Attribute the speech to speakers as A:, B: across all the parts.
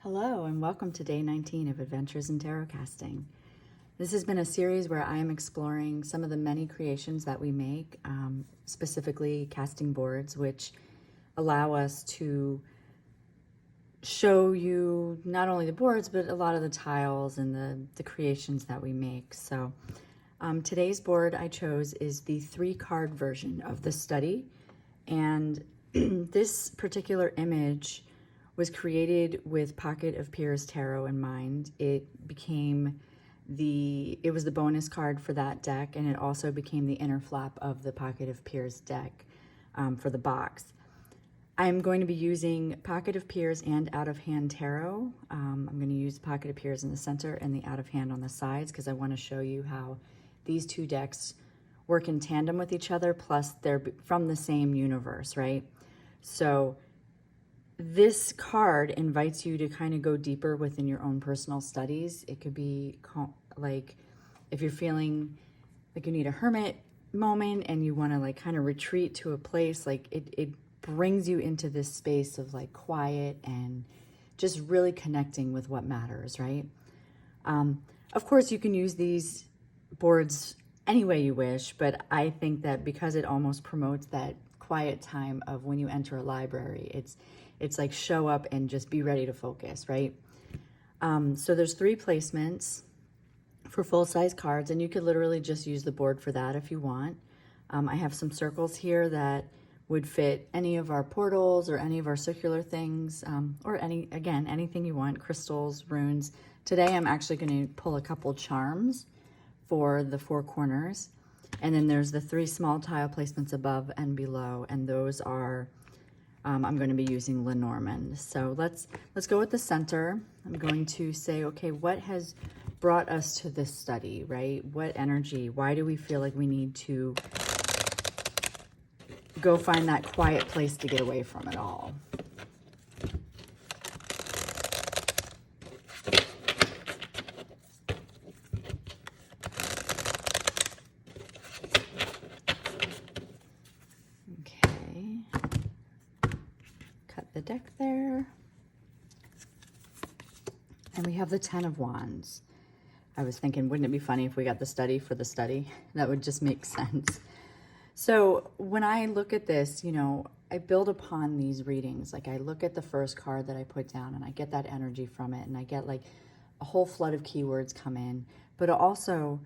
A: Hello and welcome to day 19 of Adventures in Tarot Casting. This has been a series where I am exploring some of the many creations that we make, specifically casting boards, which allow us to show you not only the boards, but a lot of the tiles and the creations that we make. So today's board I chose is the 3-card version of the study. And this particular image was created with Pocket of Peers Tarot in mind. It was the bonus card for that deck, and it also became the inner flap of the Pocket of Peers deck for the box. I'm going to be using Pocket of Peers and Out of Hand Tarot. I'm going to use Pocket of Peers in the center and the Out of Hand on the sides because I want to show you how these two decks work in tandem with each other, plus they're from the same universe, right? So this card invites you to kind of go deeper within your own personal studies. It could be like if you're feeling like you need a hermit moment and you want to like kind of retreat to a place, like it brings you into this space of like quiet and just really connecting with what matters, right? Of course, you can use these boards any way you wish, but I think that because it almost promotes that quiet time of when you enter a library, it's like show up and just be ready to focus, right? So there's 3 placements for full-size cards, and you could literally just use the board for that if you want. I have some circles here that would fit any of our portals or any of our circular things, or anything you want, crystals, runes. Today I'm actually going to pull a couple charms for the 4 corners. And then there's the 3 small tile placements above and below, and those are I'm going to be using Lenormand. So let's go with the center. I'm going to say, okay, what has brought us to this study, right? What energy? Why do we feel like we need to go find that quiet place to get away from it all? The deck there, and we have the 10 of Wands. I was thinking, wouldn't it be funny if we got the study for the study? That would just make sense. So when I look at this, you know, I build upon these readings. Like I look at the first card that I put down and I get that energy from it, and I get like a whole flood of keywords come in. But also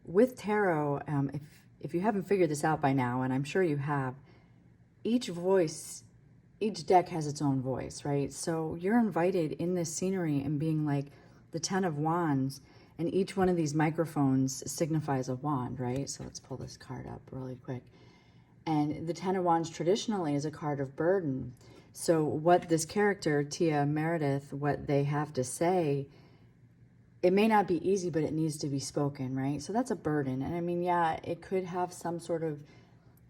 A: with tarot, if you haven't figured this out by now, and I'm sure you have, each deck has its own voice, right? So you're invited in this scenery and being like the 10 of Wands, and each one of these microphones signifies a wand, right? So let's pull this card up really quick. And the 10 of Wands traditionally is a card of burden. So what this character, Tia Meredith, what they have to say, it may not be easy, but it needs to be spoken, right? So that's a burden. And I mean, yeah, it could have some sort of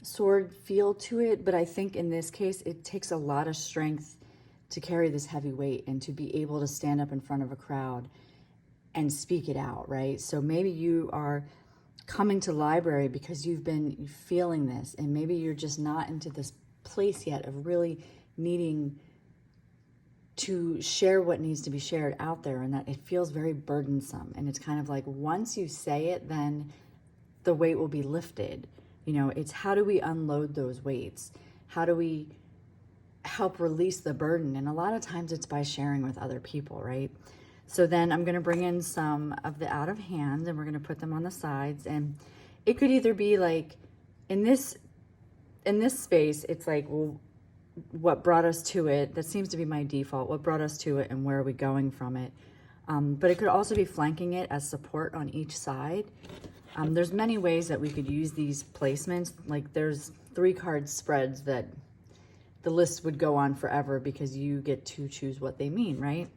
A: sword feel to it, but I think in this case it takes a lot of strength to carry this heavy weight and to be able to stand up in front of a crowd and speak it out, right? So maybe you are coming to library because you've been feeling this, and maybe you're just not into this place yet of really needing to share what needs to be shared out there, and that it feels very burdensome. And it's kind of like once you say it, then the weight will be lifted. You know, it's how do we unload those weights? How do we help release the burden? And a lot of times it's by sharing with other people, right? So then I'm going to bring in some of the Out of Hand, and we're going to put them on the sides. And it could either be like in this space, it's like, well, what brought us to it? That seems to be my default. What brought us to it, and where are we going from it? But it could also be flanking it as support on each side. There's many ways that we could use these placements. Like there's 3-card spreads that the list would go on forever because you get to choose what they mean, right?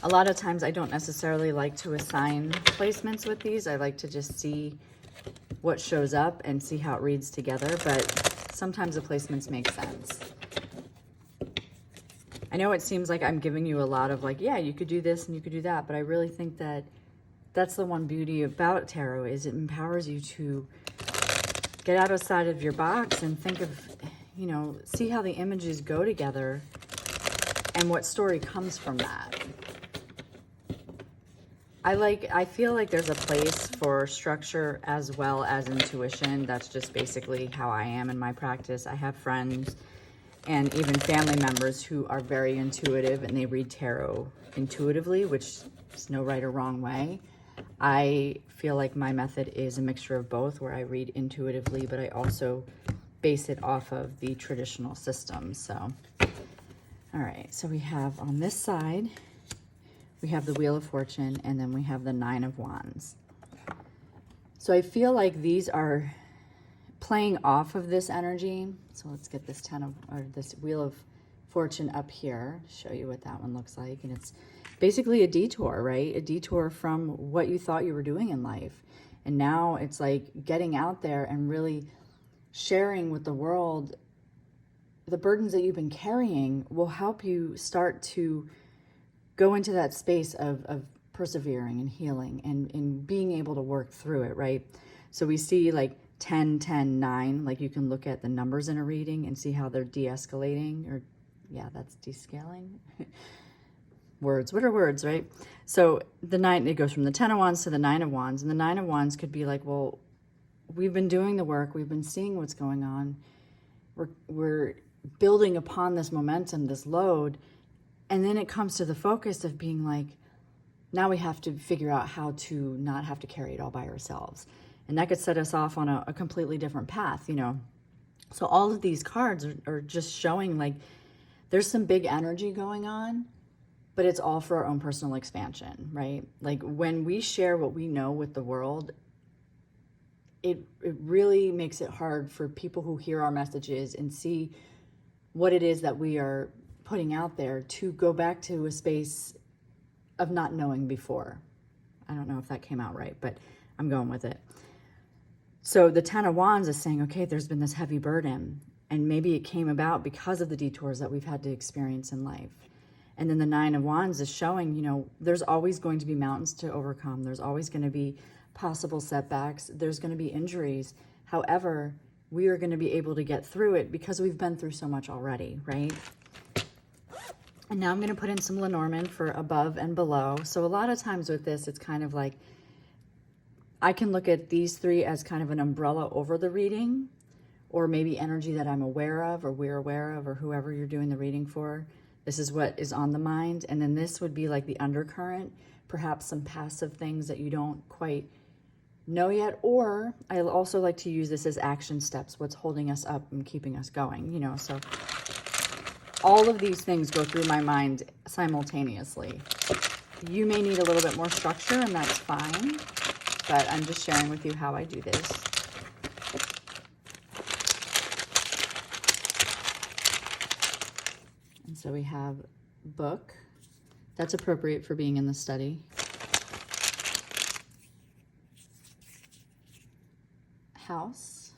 A: A lot of times I don't necessarily like to assign placements with these. I like to just see what shows up and see how it reads together, but sometimes the placements make sense. I know it seems like I'm giving you a lot of like, yeah, you could do this and you could do that, but I really think that that's the one beauty about tarot, is it empowers you to get outside of your box and think of, you know, see how the images go together and what story comes from that. I feel like there's a place for structure as well as intuition. That's just basically how I am in my practice. I have friends and even family members who are very intuitive and they read tarot intuitively, which is no right or wrong way. I feel like my method is a mixture of both, where I read intuitively, but I also base it off of the traditional system. So, all right, so we have on this side, we have the Wheel of Fortune, and then we have the Nine of Wands. So I feel like these are playing off of this energy. So let's get this this Wheel of Fortune up here, show you what that one looks like. And it's basically a detour, right? A detour from what you thought you were doing in life. And now it's like getting out there and really sharing with the world the burdens that you've been carrying will help you start to go into that space of persevering and healing and being able to work through it, right? So we see like 10, 10, 9, like you can look at the numbers in a reading and see how they're de-escalating, or yeah, that's descaling. Words, what are words, right? So the 9, it goes from the 10 of Wands to the 9 of Wands, and the 9 of Wands could be like, well, we've been doing the work, we've been seeing what's going on, we're building upon this momentum, this load, and then it comes to the focus of being like, now we have to figure out how to not have to carry it all by ourselves. And that could set us off on a completely different path, you know. So all of these cards are just showing like there's some big energy going on, but it's all for our own personal expansion, right? Like when we share what we know with the world, it really makes it hard for people who hear our messages and see what it is that we are putting out there to go back to a space of not knowing before. I don't know if that came out right, but I'm going with it. So the 10 of Wands is saying, okay, there's been this heavy burden, and maybe it came about because of the detours that we've had to experience in life. And then the 9 of Wands is showing, you know, there's always going to be mountains to overcome. There's always going to be possible setbacks. There's going to be injuries. However, we are going to be able to get through it because we've been through so much already, right? And now I'm going to put in some Lenormand for above and below. So a lot of times with this, it's kind of like, I can look at these three as kind of an umbrella over the reading, or maybe energy that I'm aware of, or we're aware of, or whoever you're doing the reading for. This is what is on the mind. And then this would be like the undercurrent, perhaps some passive things that you don't quite know yet. Or I also like to use this as action steps, what's holding us up and keeping us going, you know. So all of these things go through my mind simultaneously. You may need a little bit more structure, and that's fine, but I'm just sharing with you how I do this. And so we have book. That's appropriate for being in the study. House.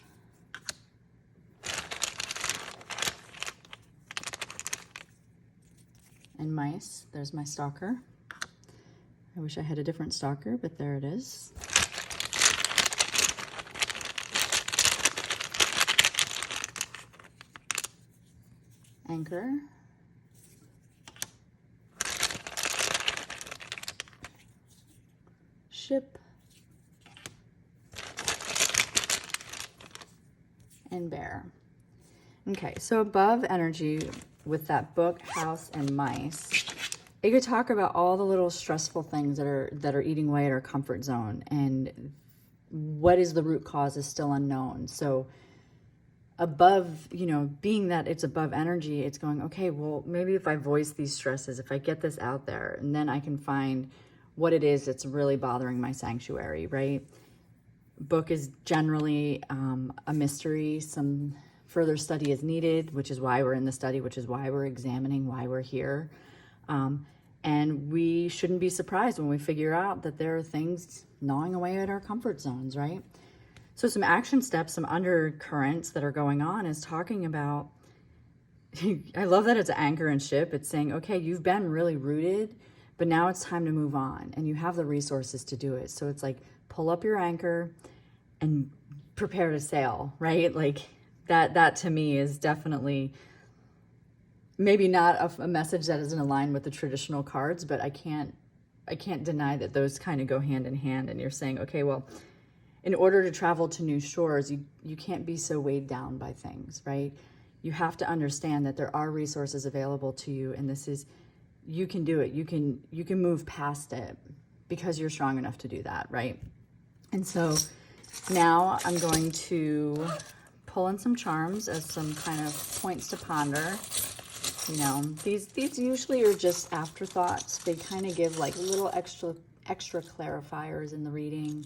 A: And mice. There's my stalker. I wish I had a different stalker, but there it is. Anchor. Ship. And bear. Okay, so above energy with that book, house, and mice, it could talk about all the little stressful things that are eating away at our comfort zone, and what is the root cause is still unknown. So above, you know, being that it's above energy, it's going, okay, well, maybe if I voice these stresses, if I get this out there, and then I can find what it is that's really bothering my sanctuary, right? Book is generally a mystery. Some further study is needed, which is why we're in the study, which is why we're examining, why we're here. And we shouldn't be surprised when we figure out that there are things gnawing away at our comfort zones, right? So some action steps, some undercurrents that are going on is talking about, I love that it's anchor and ship. It's saying, okay, you've been really rooted, but now it's time to move on, and you have the resources to do it. So it's like, pull up your anchor and prepare to sail, right? Like that to me is definitely maybe not a message that isn't aligned with the traditional cards, but I can't deny that those kind of go hand in hand. And you're saying, okay, well, in order to travel to new shores, you can't be so weighed down by things, right? You have to understand that there are resources available to you, and you can do it. You can move past it because you're strong enough to do that, right? And so now I'm going to pull in some charms as some kind of points to ponder. You know, these usually are just afterthoughts. They kind of give like little extra clarifiers in the reading.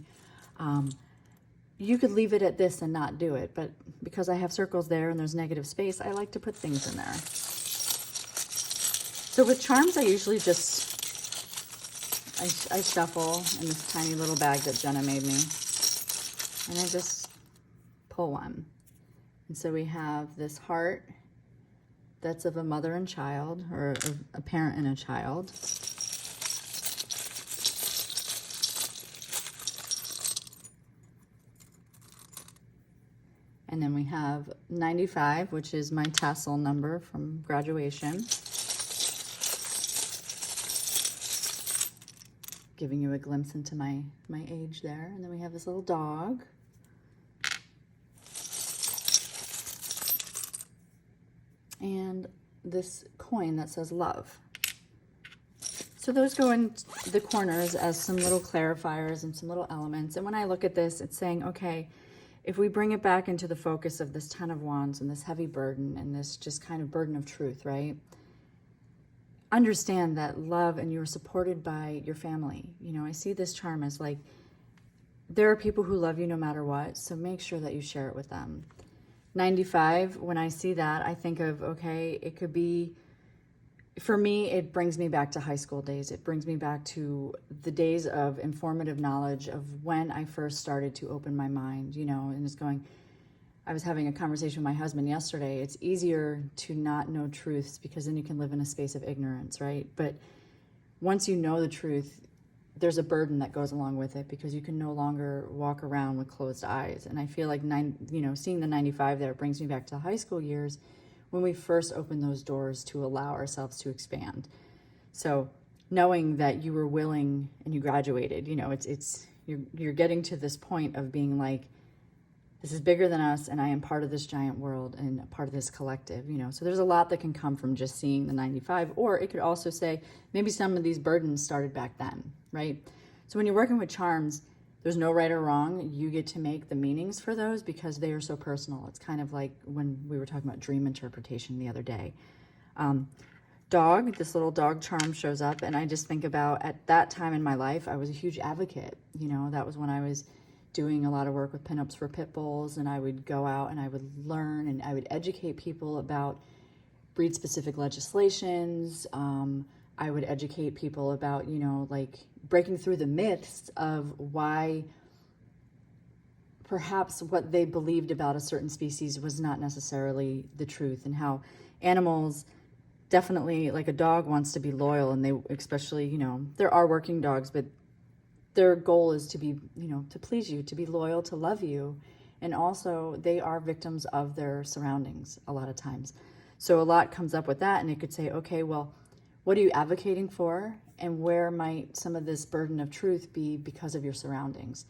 A: You could leave it at this and not do it, but because I have circles there and there's negative space, I like to put things in there. So with charms, I usually just, I shuffle in this tiny little bag that Jenna made me, and I just pull one. And so we have this heart that's of a mother and child, or a parent and a child. And then we have 95, which is my tassel number from graduation. Giving you a glimpse into my age there. And then we have this little dog. And this coin that says love. So those go in the corners as some little clarifiers and some little elements. And when I look at this, it's saying, okay, if we bring it back into the focus of this 10 of Wands and this heavy burden and this just kind of burden of truth, right? Understand that love and you're supported by your family. You know, I see this charm as like, there are people who love you no matter what, so make sure that you share it with them. 95, when I see that, I think of, okay, it could be, for me, it brings me back to high school days. It brings me back to the days of informative knowledge of when I first started to open my mind, you know, and it's going, I was having a conversation with my husband yesterday. It's easier to not know truths because then you can live in a space of ignorance, right? But once you know the truth, there's a burden that goes along with it because you can no longer walk around with closed eyes. And I feel like, seeing the 95 there brings me back to the high school years when we first opened those doors to allow ourselves to expand. So knowing that you were willing and you graduated, you know, you're getting to this point of being like, this is bigger than us and I am part of this giant world and a part of this collective, you know. So there's a lot that can come from just seeing the 95, or it could also say maybe some of these burdens started back then, right? So when you're working with charms, there's no right or wrong. You get to make the meanings for those because they are so personal. It's kind of like when we were talking about dream interpretation the other day. Dog, this little dog charm shows up, and I just think about at that time in my life, I was a huge advocate. You know, that was when I was doing a lot of work with pinups for pit bulls, and I would go out and I would learn and I would educate people about breed-specific legislations. I would educate people about, you know, like breaking through the myths of why perhaps what they believed about a certain species was not necessarily the truth, and how animals definitely, like a dog wants to be loyal, and they especially, you know, there are working dogs, but their goal is to be, you know, to please you, to be loyal, to love you. And also they are victims of their surroundings a lot of times. So a lot comes up with that, and it could say, okay, well, what are you advocating for? And where might some of this burden of truth be because of your surroundings?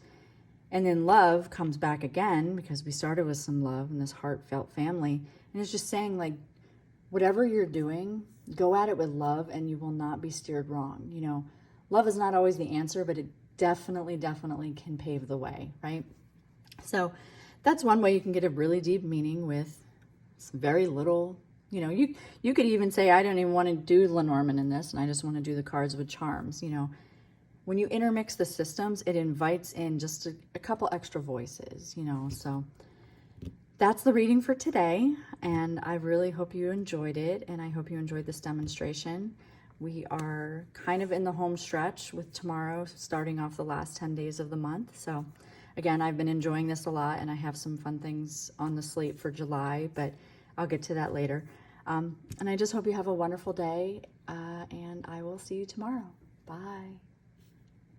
A: And then love comes back again, because we started with some love and this heartfelt family. And it's just saying, like, whatever you're doing, go at it with love and you will not be steered wrong. You know, love is not always the answer, but it definitely can pave the way, right? So that's one way you can get a really deep meaning with very little. You know, you could even say, I don't even want to do Lenormand in this, and I just want to do the cards with charms. You know, when you intermix the systems, it invites in just a couple extra voices, you know. So that's the reading for today, and I really hope you enjoyed it, and I hope you enjoyed this demonstration. We are kind of in the home stretch with tomorrow starting off the last 10 days of the month. So again, I've been enjoying this a lot, and I have some fun things on the slate for July, but I'll get to that later. And I just hope you have a wonderful day, and I will see you tomorrow. Bye.